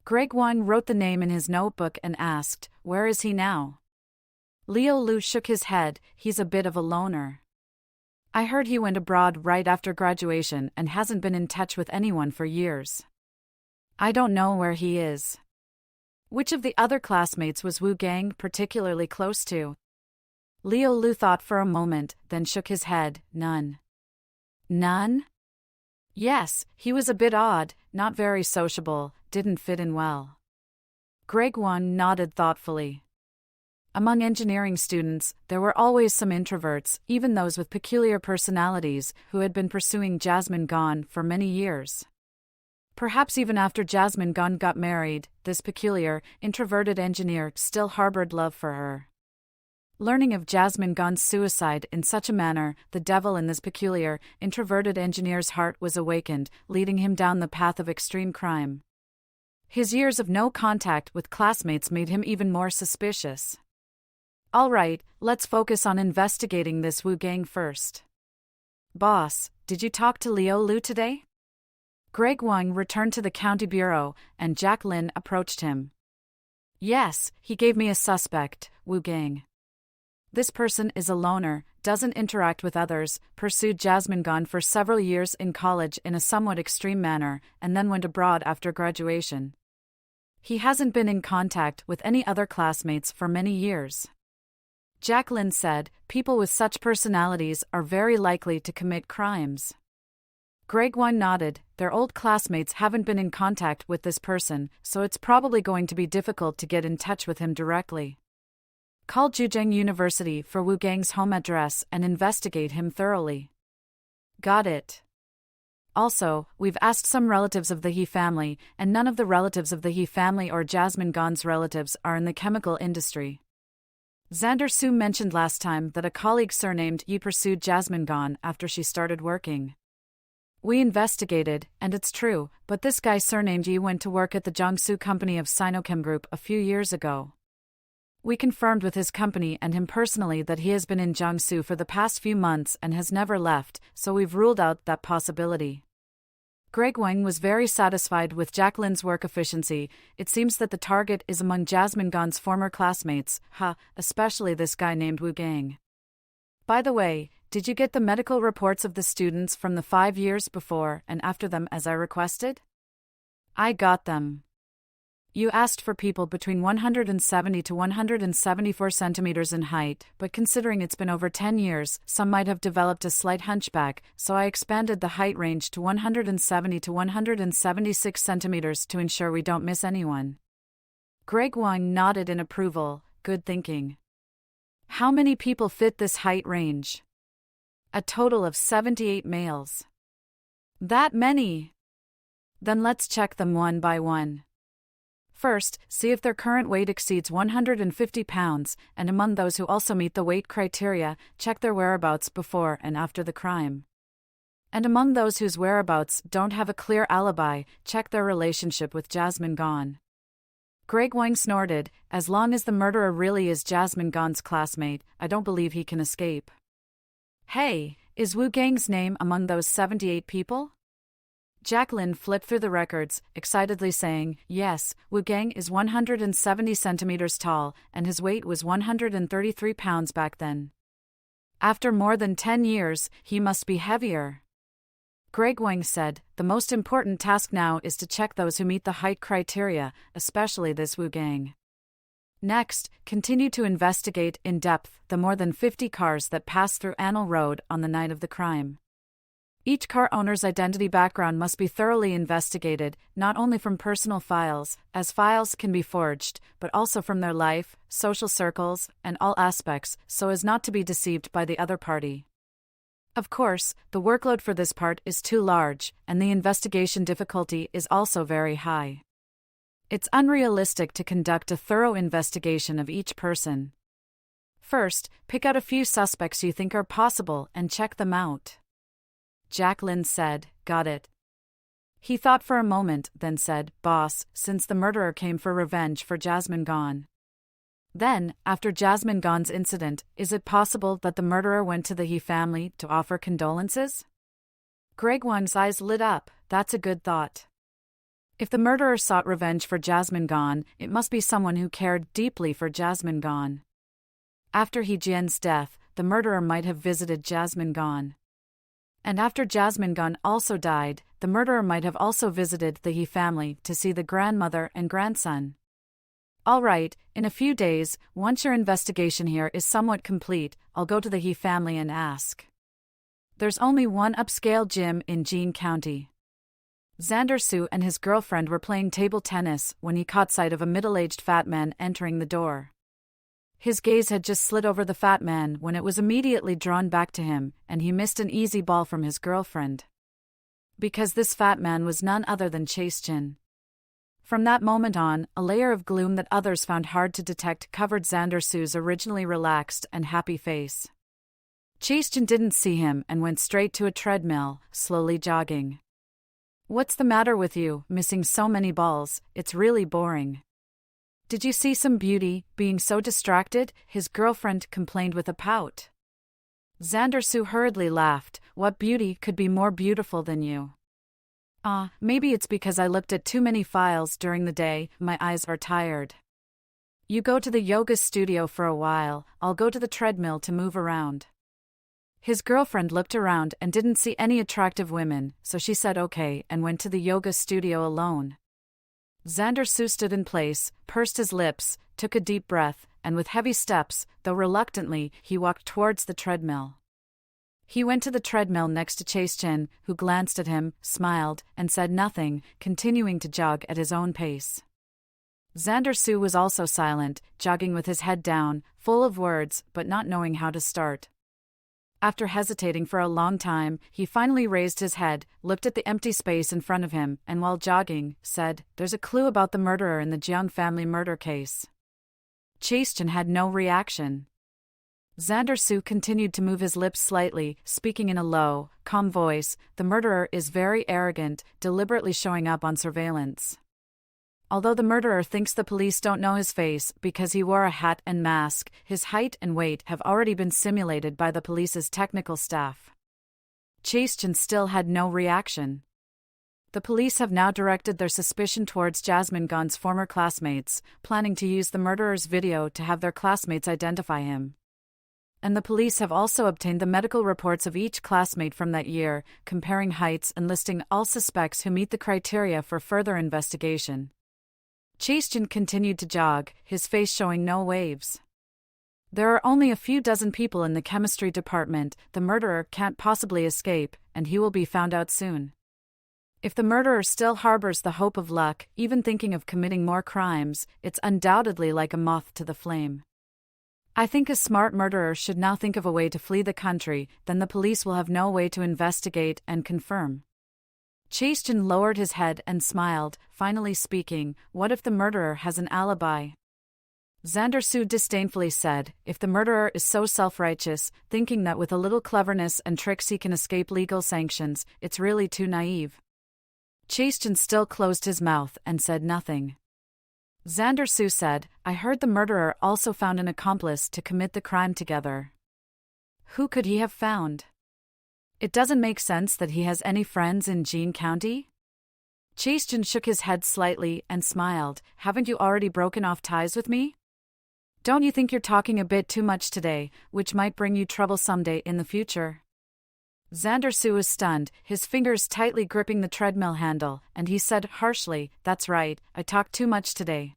Greg Wang wrote the name in his notebook and asked, "Where is he now?" Liu Lu shook his head. "He's a bit of a loner. I heard he went abroad right after graduation and hasn't been in touch with anyone for years. I don't know where he is." Which of the other classmates was Wu Gang particularly close to? Liu Lu thought for a moment, then shook his head. None. None? Yes, he was a bit odd, not very sociable, didn't fit in well. Greg Wang nodded thoughtfully. Among engineering students, there were always some introverts, even those with peculiar personalities, who had been pursuing Jasmine Gan for many years. Perhaps even after Jasmine Gan got married, this peculiar, introverted engineer still harbored love for her. Learning of Jasmine Gan's suicide in such a manner, the devil in this peculiar, introverted engineer's heart was awakened, leading him down the path of extreme crime. His years of no contact with classmates made him even more suspicious. All right, let's focus on investigating this Wu Gang first. Boss, did you talk to Liu Lu today? Greg Wang returned to the county bureau, and Jack Lin approached him. Yes, he gave me a suspect, Wu Gang. This person is a loner, doesn't interact with others, pursued Jasmine Gan for several years in college in a somewhat extreme manner, and then went abroad after graduation. He hasn't been in contact with any other classmates for many years. Jacqueline said, people with such personalities are very likely to commit crimes. Greg Wang nodded. Their old classmates haven't been in contact with this person, so it's probably going to be difficult to get in touch with him directly. Call Zhejiang University for Wu Gang's home address and investigate him thoroughly. Got it. Also, we've asked some relatives of the He family, and none of the relatives of the He family or Jasmine Gan's relatives are in the chemical industry. Xander Su mentioned last time that a colleague surnamed Yi pursued Jasmine Gan after she started working. We investigated, and it's true, but this guy surnamed Yi went to work at the Jiangsu company of Sinochem Group a few years ago. We confirmed with his company and him personally that he has been in Jiangsu for the past few months and has never left, so we've ruled out that possibility. Greg Wang was very satisfied with Jacqueline's work efficiency. It seems that the target is among Jasmine Gan's former classmates, especially this guy named Wu Gang. By the way, did you get the medical reports of the students from the 5 years before and after them as I requested? I got them. You asked for people between 170 to 174 centimeters in height, but considering it's been over 10 years, some might have developed a slight hunchback, so I expanded the height range to 170 to 176 centimeters to ensure we don't miss anyone. Greg Wang nodded in approval. Good thinking. How many people fit this height range? A total of 78 males. That many? Then let's check them one by one. First, see if their current weight exceeds 150 pounds, and among those who also meet the weight criteria, check their whereabouts before and after the crime. And among those whose whereabouts don't have a clear alibi, check their relationship with Jasmine Gan. Greg Wang snorted. As long as the murderer really is Jasmine Gan's classmate, I don't believe he can escape. Hey, is Wu Gang's name among those 78 people? Jacqueline flipped through the records, excitedly saying, yes, Wu Gang is 170 centimeters tall, and his weight was 133 pounds back then. After more than 10 years, he must be heavier. Greg Wang said, the most important task now is to check those who meet the height criteria, especially this Wu Gang. Next, continue to investigate in depth the more than 50 cars that passed through Annal Road on the night of the crime. Each car owner's identity background must be thoroughly investigated, not only from personal files, as files can be forged, but also from their life, social circles, and all aspects, so as not to be deceived by the other party. Of course, the workload for this part is too large, and the investigation difficulty is also very high. It's unrealistic to conduct a thorough investigation of each person. First, pick out a few suspects you think are possible and check them out. Jacqueline said, got it. He thought for a moment, then said, boss, since the murderer came for revenge for Jasmine Gan. Then, after Jasmine Gan's incident, is it possible that the murderer went to the He family to offer condolences? Greg Wang's eyes lit up. That's a good thought. If the murderer sought revenge for Jasmine Gone, it must be someone who cared deeply for Jasmine Gone. After He Jian's death, the murderer might have visited Jasmine Gone. And after Jasmine Gone also died, the murderer might have also visited the He family to see the grandmother and grandson. All right, in a few days, once your investigation here is somewhat complete, I'll go to the He family and ask. There's only one upscale gym in Jean County. Xander Su and his girlfriend were playing table tennis when he caught sight of a middle-aged fat man entering the door. His gaze had just slid over the fat man when it was immediately drawn back to him, and he missed an easy ball from his girlfriend. Because this fat man was none other than Chase Jin. From that moment on, a layer of gloom that others found hard to detect covered Xander Su's originally relaxed and happy face. Chase Jin didn't see him and went straight to a treadmill, slowly jogging. What's the matter with you, missing so many balls? It's really boring. Did you see some beauty, being so distracted? His girlfriend complained with a pout. Xander Su hurriedly laughed. What beauty could be more beautiful than you? Maybe it's because I looked at too many files during the day, my eyes are tired. You go to the yoga studio for a while, I'll go to the treadmill to move around. His girlfriend looked around and didn't see any attractive women, so she said okay and went to the yoga studio alone. Xander Su stood in place, pursed his lips, took a deep breath, and with heavy steps, though reluctantly, he walked towards the treadmill. He went to the treadmill next to Chase Jin, who glanced at him, smiled, and said nothing, continuing to jog at his own pace. Xander Su was also silent, jogging with his head down, full of words, but not knowing how to start. After hesitating for a long time, he finally raised his head, looked at the empty space in front of him, and while jogging, said, "There's a clue about the murderer in the Jiang family murder case." Chase Jin had no reaction. Xander Su continued to move his lips slightly, speaking in a low, calm voice. The murderer is very arrogant, deliberately showing up on surveillance. Although the murderer thinks the police don't know his face because he wore a hat and mask, his height and weight have already been simulated by the police's technical staff. Chase Jin still had no reaction. The police have now directed their suspicion towards Jasmine Gone's former classmates, planning to use the murderer's video to have their classmates identify him. And the police have also obtained the medical reports of each classmate from that year, comparing heights and listing all suspects who meet the criteria for further investigation. Chase Jin continued to jog, his face showing no waves. There are only a few dozen people in the chemistry department, the murderer can't possibly escape, and he will be found out soon. If the murderer still harbors the hope of luck, even thinking of committing more crimes, it's undoubtedly like a moth to the flame. I think a smart murderer should now think of a way to flee the country, then the police will have no way to investigate and confirm. Chase Jin lowered his head and smiled, finally speaking, what if the murderer has an alibi? Xander Su disdainfully said, if the murderer is so self-righteous, thinking that with a little cleverness and tricks he can escape legal sanctions, it's really too naive. Chase Jin still closed his mouth and said nothing. Xander Su said, I heard the murderer also found an accomplice to commit the crime together. Who could he have found? It doesn't make sense that he has any friends in Jean County? Chase Jin shook his head slightly and smiled, haven't you already broken off ties with me? Don't you think you're talking a bit too much today, which might bring you trouble someday in the future? Xander Su was stunned, his fingers tightly gripping the treadmill handle, and he said harshly, that's right, I talked too much today.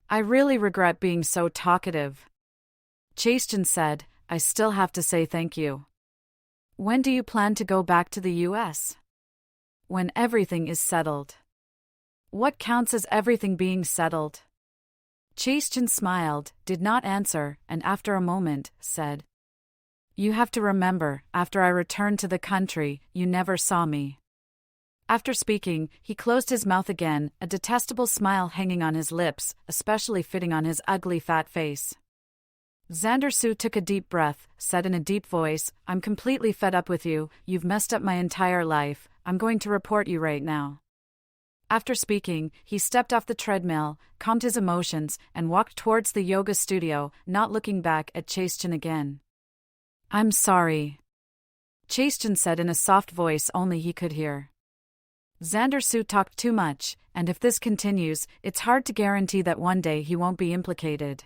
I really regret being so talkative. Chase Jin said, I still have to say thank you. When do you plan to go back to the US? When everything is settled. What counts as everything being settled? Chase Jin smiled, did not answer, and after a moment, said, You have to remember, after I returned to the country, you never saw me. After speaking, he closed his mouth again, a detestable smile hanging on his lips, especially fitting on his ugly fat face. Xander Su took a deep breath, said in a deep voice, I'm completely fed up with you, you've messed up my entire life, I'm going to report you right now. After speaking, he stepped off the treadmill, calmed his emotions, and walked towards the yoga studio, not looking back at Chase Jin again. I'm sorry. Chase Jin said in a soft voice only he could hear. Xander Su talked too much, and if this continues, it's hard to guarantee that one day he won't be implicated.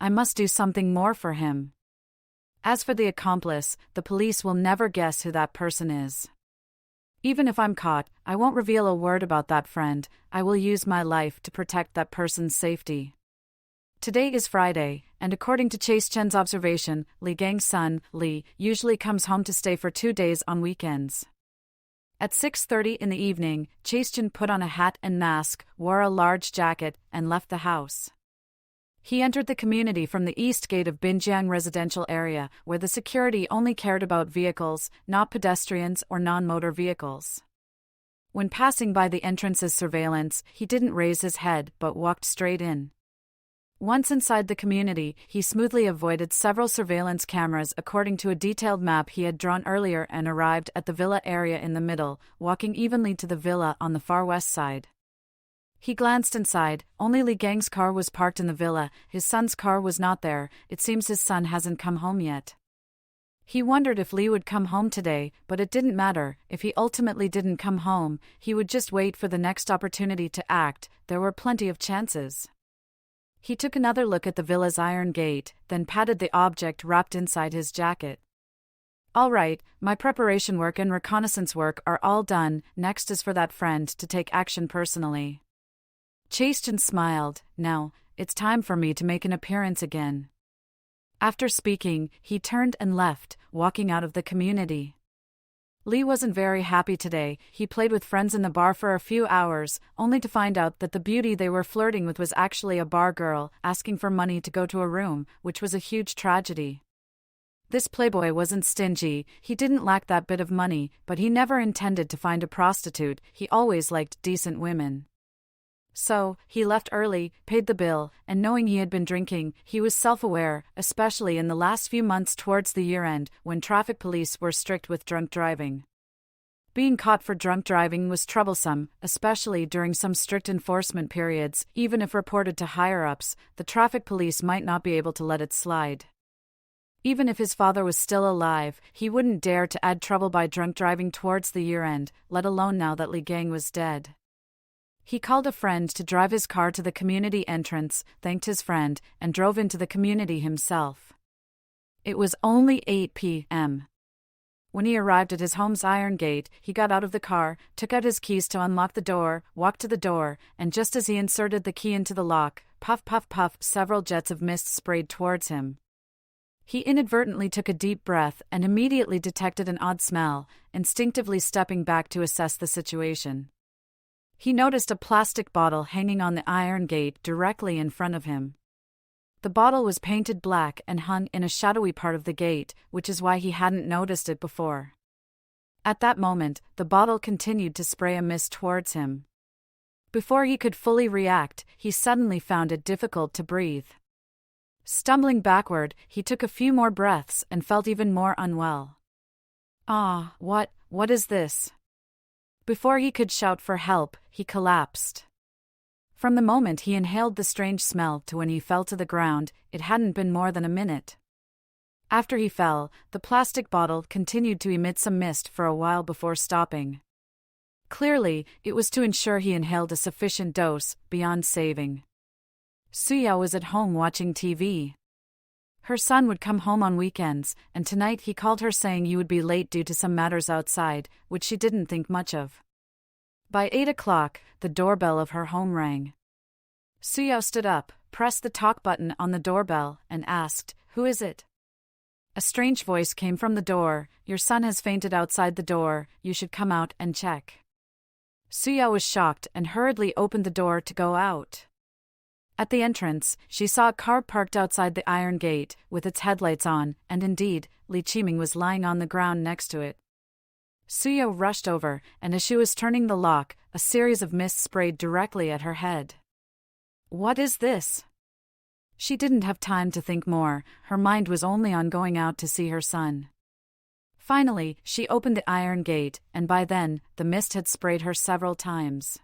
I must do something more for him. As for the accomplice, the police will never guess who that person is. Even if I'm caught, I won't reveal a word about that friend. I will use my life to protect that person's safety. Today is Friday, and according to Chase Chen's observation, Li Gang's son, Li, usually comes home to stay for 2 days on weekends. At 6:30 in the evening, Chase Chen put on a hat and mask, wore a large jacket, and left the house. He entered the community from the east gate of Binjiang residential area, where the security only cared about vehicles, not pedestrians or non-motor vehicles. When passing by the entrance's surveillance, he didn't raise his head but walked straight in. Once inside the community, he smoothly avoided several surveillance cameras according to a detailed map he had drawn earlier and arrived at the villa area in the middle, walking evenly to the villa on the far west side. He glanced inside. Only Li Gang's car was parked in the villa. His son's car was not there. It seems his son hasn't come home yet. He wondered if Li would come home today, but it didn't matter. If he ultimately didn't come home, he would just wait for the next opportunity to act. There were plenty of chances. He took another look at the villa's iron gate, then patted the object wrapped inside his jacket. All right, my preparation work and reconnaissance work are all done. Next is for that friend to take action personally. Chase Chen smiled. Now, it's time for me to make an appearance again. After speaking, he turned and left, walking out of the community. Li wasn't very happy today. He played with friends in the bar for a few hours, only to find out that the beauty they were flirting with was actually a bar girl, asking for money to go to a room, which was a huge tragedy. This playboy wasn't stingy. He didn't lack that bit of money, but he never intended to find a prostitute. He always liked decent women. So, he left early, paid the bill, and knowing he had been drinking, he was self-aware, especially in the last few months towards the year-end, when traffic police were strict with drunk driving. Being caught for drunk driving was troublesome, especially during some strict enforcement periods. Even if reported to higher-ups, the traffic police might not be able to let it slide. Even if his father was still alive, he wouldn't dare to add trouble by drunk driving towards the year-end, let alone now that Li Gang was dead. He called a friend to drive his car to the community entrance, thanked his friend, and drove into the community himself. It was only 8 p.m. When he arrived at his home's iron gate, he got out of the car, took out his keys to unlock the door, walked to the door, and just as he inserted the key into the lock, puff puff puff, several jets of mist sprayed towards him. He inadvertently took a deep breath and immediately detected an odd smell, instinctively stepping back to assess the situation. He noticed a plastic bottle hanging on the iron gate directly in front of him. The bottle was painted black and hung in a shadowy part of the gate, which is why he hadn't noticed it before. At that moment, the bottle continued to spray a mist towards him. Before he could fully react, he suddenly found it difficult to breathe. Stumbling backward, he took a few more breaths and felt even more unwell. What is this? Before he could shout for help, he collapsed. From the moment he inhaled the strange smell to when he fell to the ground, it hadn't been more than a minute. After he fell, the plastic bottle continued to emit some mist for a while before stopping. Clearly, it was to ensure he inhaled a sufficient dose, beyond saving. Suya was at home watching TV. Her son would come home on weekends, and tonight he called her saying he would be late due to some matters outside, which she didn't think much of. By 8 o'clock, the doorbell of her home rang. Suya stood up, pressed the talk button on the doorbell, and asked, "Who is it?" A strange voice came from the door. "Your son has fainted outside the door, you should come out and check." Suya was shocked and hurriedly opened the door to go out. At the entrance, she saw a car parked outside the iron gate, with its headlights on, and indeed, Li Qiming was lying on the ground next to it. Suya rushed over, and as she was turning the lock, a series of mist sprayed directly at her head. What is this? She didn't have time to think more, her mind was only on going out to see her son. Finally, she opened the iron gate, and by then, the mist had sprayed her several times.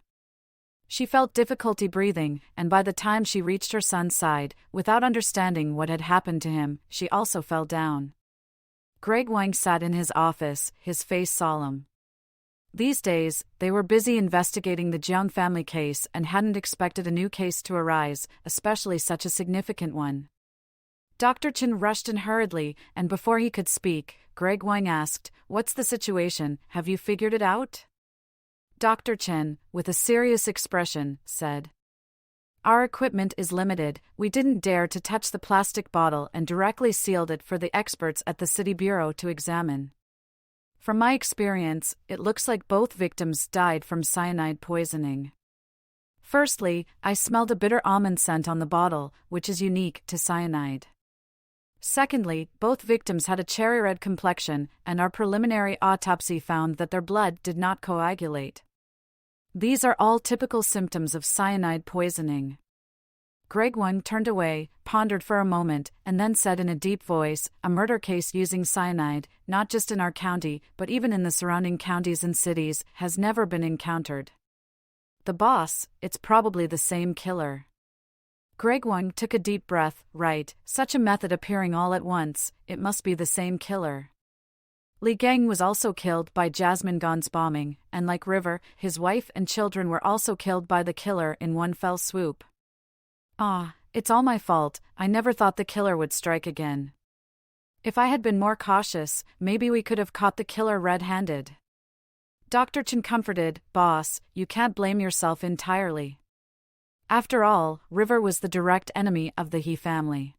She felt difficulty breathing, and by the time she reached her son's side, without understanding what had happened to him, she also fell down. Greg Wang sat in his office, his face solemn. These days, they were busy investigating the Jiang family case and hadn't expected a new case to arise, especially such a significant one. Dr. Chen rushed in hurriedly, and before he could speak, Greg Wang asked, "What's the situation? Have you figured it out?" Dr. Chen, with a serious expression, said, "Our equipment is limited. We didn't dare to touch the plastic bottle and directly sealed it for the experts at the City Bureau to examine. From my experience, it looks like both victims died from cyanide poisoning. Firstly, I smelled a bitter almond scent on the bottle, which is unique to cyanide. Secondly, both victims had a cherry red complexion, and our preliminary autopsy found that their blood did not coagulate. These are all typical symptoms of cyanide poisoning." Greg Wang turned away, pondered for a moment, and then said in a deep voice, "A murder case using cyanide, not just in our county, but even in the surrounding counties and cities, has never been encountered. The boss, it's probably the same killer." Greg Wang took a deep breath. Right, such a method appearing all at once, it must be the same killer. Li Gang was also killed by Jasmine Gan's bombing, and like River, his wife and children were also killed by the killer in one fell swoop. It's all my fault. I never thought the killer would strike again. If I had been more cautious, maybe we could have caught the killer red-handed." Dr. Chen comforted, "Boss, you can't blame yourself entirely. After all, River was the direct enemy of the He family.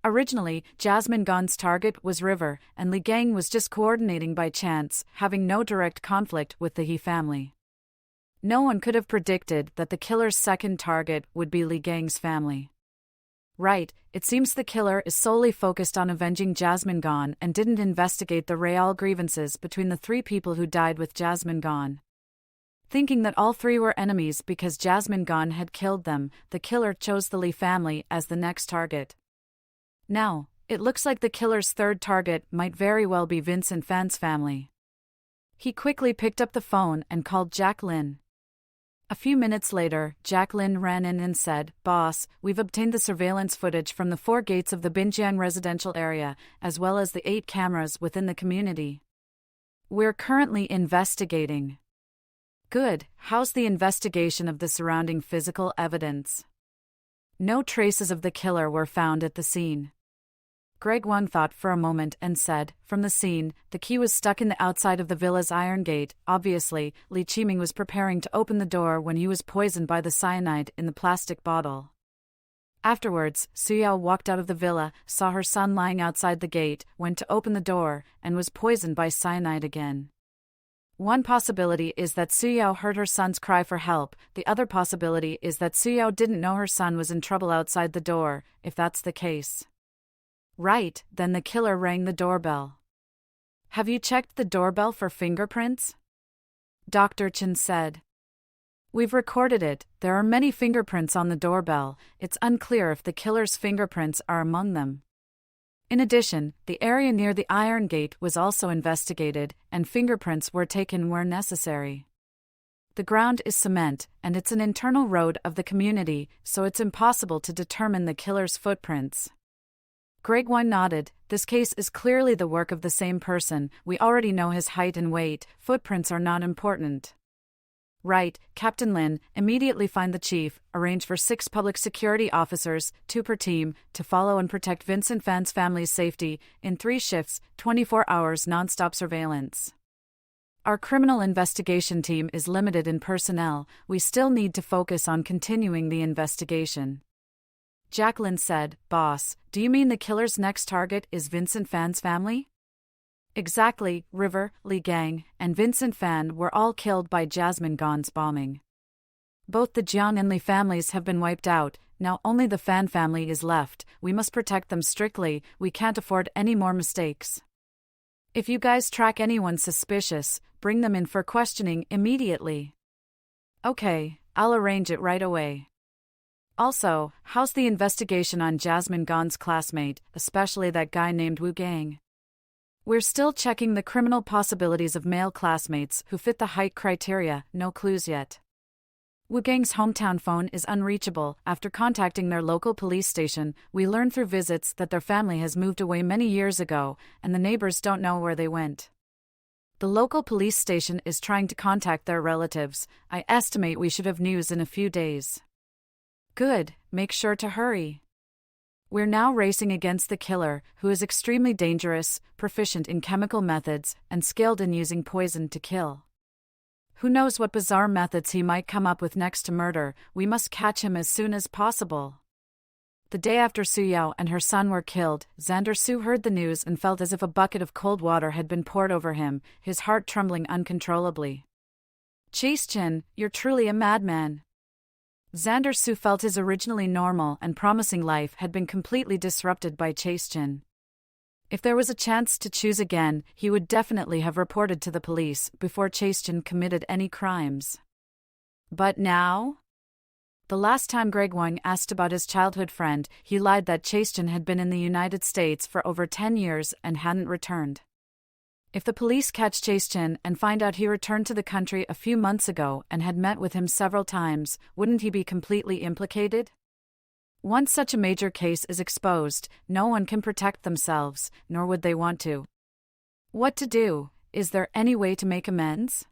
Originally, Jasmine Gan's target was River, and Li Gang was just coordinating by chance, having no direct conflict with the He family. No one could have predicted that the killer's second target would be Li Gang's family. Right, it seems the killer is solely focused on avenging Jasmine Gan and didn't investigate the real grievances between the three people who died with Jasmine Gan. Thinking that all three were enemies because Jasmine Gan had killed them, the killer chose the Li family as the next target. Now, it looks like the killer's third target might very well be Vincent Fan's family." He quickly picked up the phone and called Jacqueline. A few minutes later, Jacqueline ran in and said, "Boss, we've obtained the surveillance footage from the 4 gates of the Binjiang residential area, as well as the 8 cameras within the community. We're currently investigating." "Good. How's the investigation of the surrounding physical evidence?" "No traces of the killer were found at the scene." Greg Wang thought for a moment and said, "From the scene, the key was stuck in the outside of the villa's iron gate. Obviously, Li Qiming was preparing to open the door when he was poisoned by the cyanide in the plastic bottle. Afterwards, Suyao walked out of the villa, saw her son lying outside the gate, went to open the door, and was poisoned by cyanide again. One possibility is that Suyao heard her son's cry for help. The other possibility is that Suyao didn't know her son was in trouble outside the door, if that's the case." "Right, then the killer rang the doorbell." "Have you checked the doorbell for fingerprints?" Dr. Chen said. "We've recorded it. There are many fingerprints on the doorbell. It's unclear if the killer's fingerprints are among them. In addition, the area near the iron gate was also investigated, and fingerprints were taken where necessary. The ground is cement, and it's an internal road of the community, so it's impossible to determine the killer's footprints." Greg Wang nodded. "This case is clearly the work of the same person. We already know his height and weight. Footprints are not important." "Right, Captain Lin, immediately find the chief, arrange for 6 public security officers, 2 per team, to follow and protect Vincent Fan's family's safety, in 3 shifts, 24 hours non-stop surveillance. Our criminal investigation team is limited in personnel. We still need to focus on continuing the investigation." Jacqueline said, "Boss, do you mean the killer's next target is Vincent Fan's family?" "Exactly, River, Li Gang, and Vincent Fan were all killed by Jasmine Gan's bombing. Both the Jiang and Li families have been wiped out, now only the Fan family is left. We must protect them strictly, we can't afford any more mistakes. If you guys track anyone suspicious, bring them in for questioning immediately." "Okay, I'll arrange it right away. Also, how's the investigation on Jasmine Gan's classmate, especially that guy named Wu Gang?" "We're still checking the criminal possibilities of male classmates who fit the height criteria, no clues yet. Wu Gang's hometown phone is unreachable. After contacting their local police station, we learned through visits that their family has moved away many years ago, and the neighbors don't know where they went. The local police station is trying to contact their relatives. I estimate we should have news in a few days. Good, make sure to hurry. We're now racing against the killer, who is extremely dangerous, proficient in chemical methods, and skilled in using poison to kill. Who knows what bizarre methods he might come up with next to murder. We must catch him as soon as possible. The day after Su Yao and her son were killed, Xander Su heard the news and felt as if a bucket of cold water had been poured over him, his heart trembling uncontrollably. Chase Chin, you're truly a madman. Xander Su felt his originally normal and promising life had been completely disrupted by Chase Chin. If there was a chance to choose again, he would definitely have reported to the police before Chase Chin committed any crimes. But now? The last time Greg Wang asked about his childhood friend, he lied that Chase Chin had been in the United States for over 10 years and hadn't returned. If the police catch Chase Chin and find out he returned to the country a few months ago and had met with him several times, wouldn't he be completely implicated? Once such a major case is exposed, no one can protect themselves, nor would they want to. What to do? Is there any way to make amends?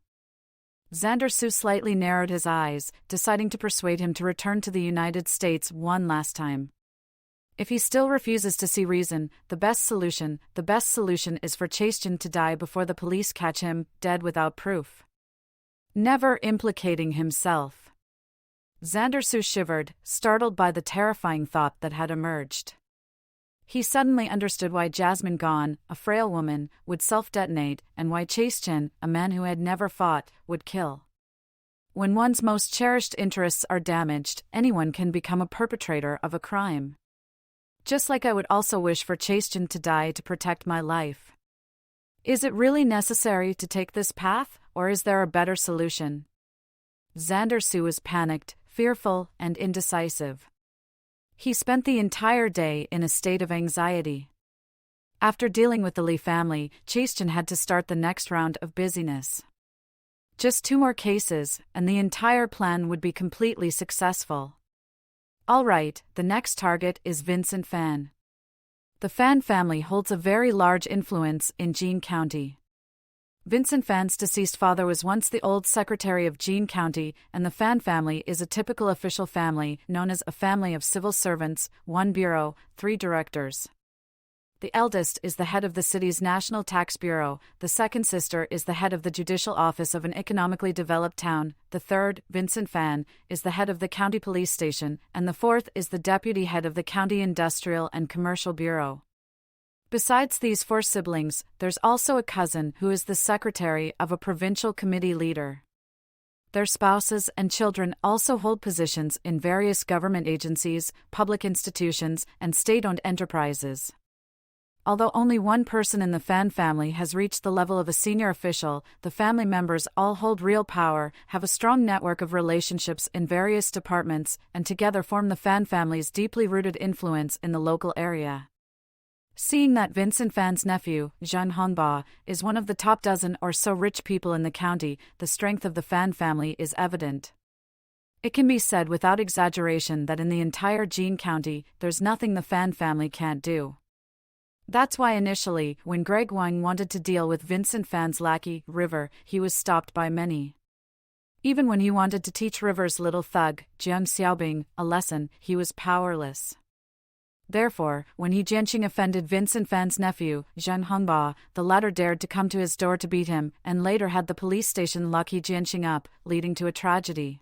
Xander Su slightly narrowed his eyes, deciding to persuade him to return to the United States one last time. If he still refuses to see reason, the best solution is for Chase Chin to die before the police catch him, dead without proof. Never implicating himself. Xander Su shivered, startled by the terrifying thought that had emerged. He suddenly understood why Jasmine Gone, a frail woman, would self-detonate, and why Chase Chin, a man who had never fought, would kill. When one's most cherished interests are damaged, anyone can become a perpetrator of a crime. Just like I would also wish for Chase Chin to die to protect my life. Is it really necessary to take this path, or is there a better solution? Xander Su was panicked, fearful, and indecisive. He spent the entire day in a state of anxiety. After dealing with the Lee family, Chase Chin had to start the next round of busyness. Just 2 more cases, and the entire plan would be completely successful. All right, the next target is Vincent Fan. The Fan family holds a very large influence in Jean County. Vincent Fan's deceased father was once the old secretary of Jean County, and the Fan family is a typical official family known as a family of civil servants, 1 bureau, 3 directors. The eldest is the head of the city's National Tax Bureau, the second sister is the head of the judicial office of an economically developed town, the third, Vincent Fan, is the head of the county police station, and the fourth is the deputy head of the county industrial and commercial bureau. Besides these 4 siblings, there's also a cousin who is the secretary of a provincial committee leader. Their spouses and children also hold positions in various government agencies, public institutions, and state-owned enterprises. Although only 1 person in the Fan family has reached the level of a senior official, the family members all hold real power, have a strong network of relationships in various departments, and together form the Fan family's deeply rooted influence in the local area. Seeing that Vincent Fan's nephew, Zhang Hongbao, is one of the top dozen or so rich people in the county, the strength of the Fan family is evident. It can be said without exaggeration that in the entire Jean County, there's nothing the Fan family can't do. That's why initially, when Greg Wang wanted to deal with Vincent Fan's lackey, River, he was stopped by many. Even when he wanted to teach River's little thug, Jiang Xiaobing, a lesson, he was powerless. Therefore, when He Jianqing offended Vincent Fan's nephew, Zhang Hongbao, the latter dared to come to his door to beat him, and later had the police station lock He Jianqing up, leading to a tragedy.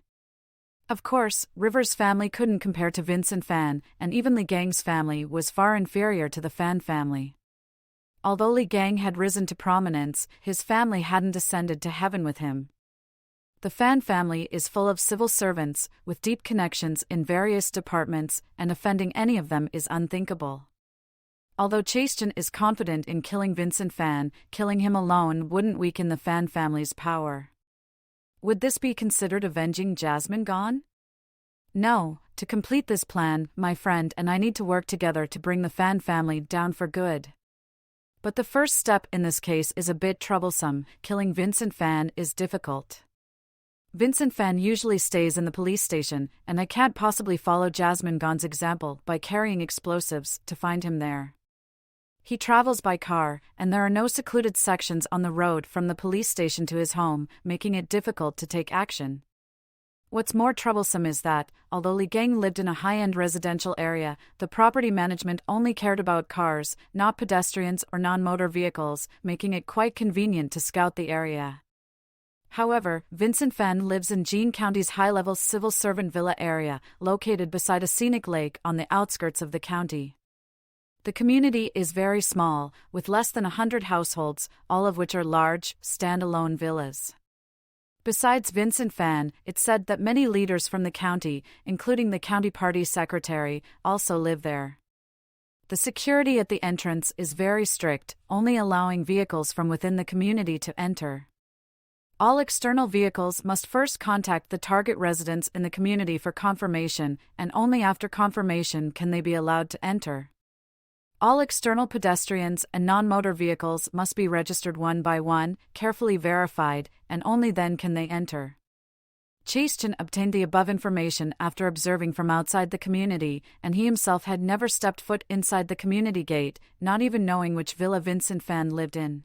Of course, River's family couldn't compare to Vincent Fan, and even Li Gang's family was far inferior to the Fan family. Although Li Gang had risen to prominence, his family hadn't ascended to heaven with him. The Fan family is full of civil servants, with deep connections in various departments, and offending any of them is unthinkable. Although Chase Chin is confident in killing Vincent Fan, killing him alone wouldn't weaken the Fan family's power. Would this be considered avenging Jasmine Gone? No, to complete this plan, my friend and I need to work together to bring the Fan family down for good. But the first step in this case is a bit troublesome. Killing Vincent Fan is difficult. Vincent Fan usually stays in the police station, and I can't possibly follow Jasmine Gone's example by carrying explosives to find him there. He travels by car, and there are no secluded sections on the road from the police station to his home, making it difficult to take action. What's more troublesome is that, although Li Gang lived in a high-end residential area, the property management only cared about cars, not pedestrians or non-motor vehicles, making it quite convenient to scout the area. However, Vincent Fan lives in Jean County's high-level civil servant villa area, located beside a scenic lake on the outskirts of the county. The community is very small, with less than 100 households, all of which are large, standalone villas. Besides Vincent Fan, it's said that many leaders from the county, including the county party secretary, also live there. The security at the entrance is very strict, only allowing vehicles from within the community to enter. All external vehicles must first contact the target residents in the community for confirmation, and only after confirmation can they be allowed to enter. All external pedestrians and non-motor vehicles must be registered one by one, carefully verified, and only then can they enter. Chechen obtained the above information after observing from outside the community, and he himself had never stepped foot inside the community gate, not even knowing which villa Vincent Fan lived in.